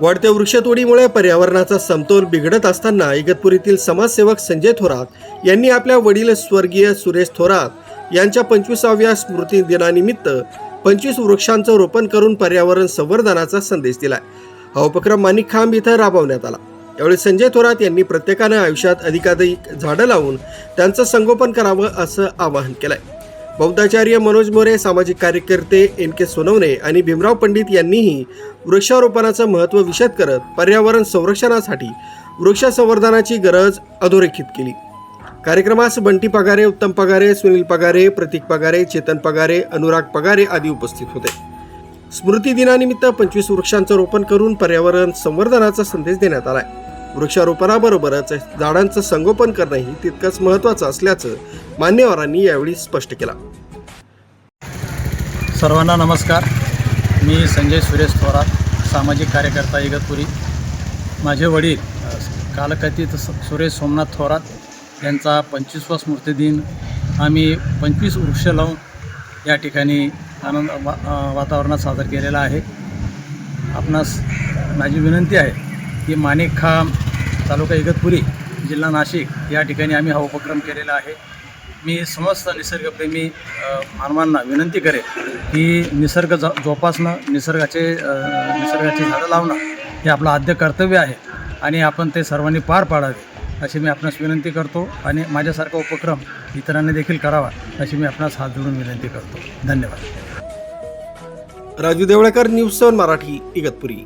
वाढत्या वृक्षतोडीमुळे पर्यावरणाचा समतोल बिघडत असताना इगतपुरीतील समाजसेवक संजय थोरात यांनी आपल्या वडील स्वर्गीय सुरेश थोरात यांच्या 25व्या स्मृती दिनानिमित्त 25 वृक्षांचं रोपण करून पर्यावरण संवर्धनाचा संदेश दिलाय. हा उपक्रम माणिकखांब इथं राबवण्यात आला. यावेळी संजय थोरात यांनी प्रत्येकानं आयुष्यात अधिकाधिक झाडं लावून त्यांचं संगोपन करावं असं आवाहन केलंय. बौद्धाचार्य मनोज मोरे, सामाजिक कार्यकर्ते NK सोनवणे आणि भीमराव पंडित यांनीही वृक्षारोपणाचं महत्त्व विशद करत पर्यावरण संरक्षणासाठी वृक्ष संवर्धनाची गरज अधोरेखित केली. कार्यक्रमास बंटी पगारे, उत्तम पगारे, सुनील पगारे, प्रतीक पगारे, चेतन पगारे, अनुराग पगारे आदी उपस्थित होते. स्मृती दिनानिमित्त 25 वृक्षांचं रोपण करून पर्यावरण संवर्धनाचा संदेश देण्यात आलाय. वृक्षारोपणाबरोबरच झाडांचं संगोपन करणंही तितकंच महत्त्वाचं असल्याचं मान्यवरांनी यावेळी स्पष्ट केलं. सर्वांना नमस्कार. मी संजय सुरेश थोरात, सामाजिक कार्यकर्ता इगतपुरी. माझे वडील कालकथित सुरेश सोमनाथ थोरात यांचा 25वा स्मृतिदिन आम्ही 25 वृक्ष लावून या ठिकाणी आनंद वातावरणात साजरा केलेला आहे. आपणास माझी विनंती आहे की माणिकखांब, तालुका इगतपुरी, जिल्हा नाशिक या ठिकाणी आम्ही हा उपक्रम केलेला आहे. मी समस्त निसर्गप्रेमी मानवांना विनंती करेन की निसर्ग जोपासणं, निसर्गाचे झाडं लावणं हे आपलं आद्य कर्तव्य आहे आणि आपण ते सर्वांनी पार पाडावे अशी मी आपणास विनंती करतो आणि माझ्यासारखा उपक्रम इतरांनी देखील करावा अशी मी आपणास हात जोडून विनंती करतो. धन्यवाद. राजू देवळकर, न्यूज 7 मराठी, इगतपुरी.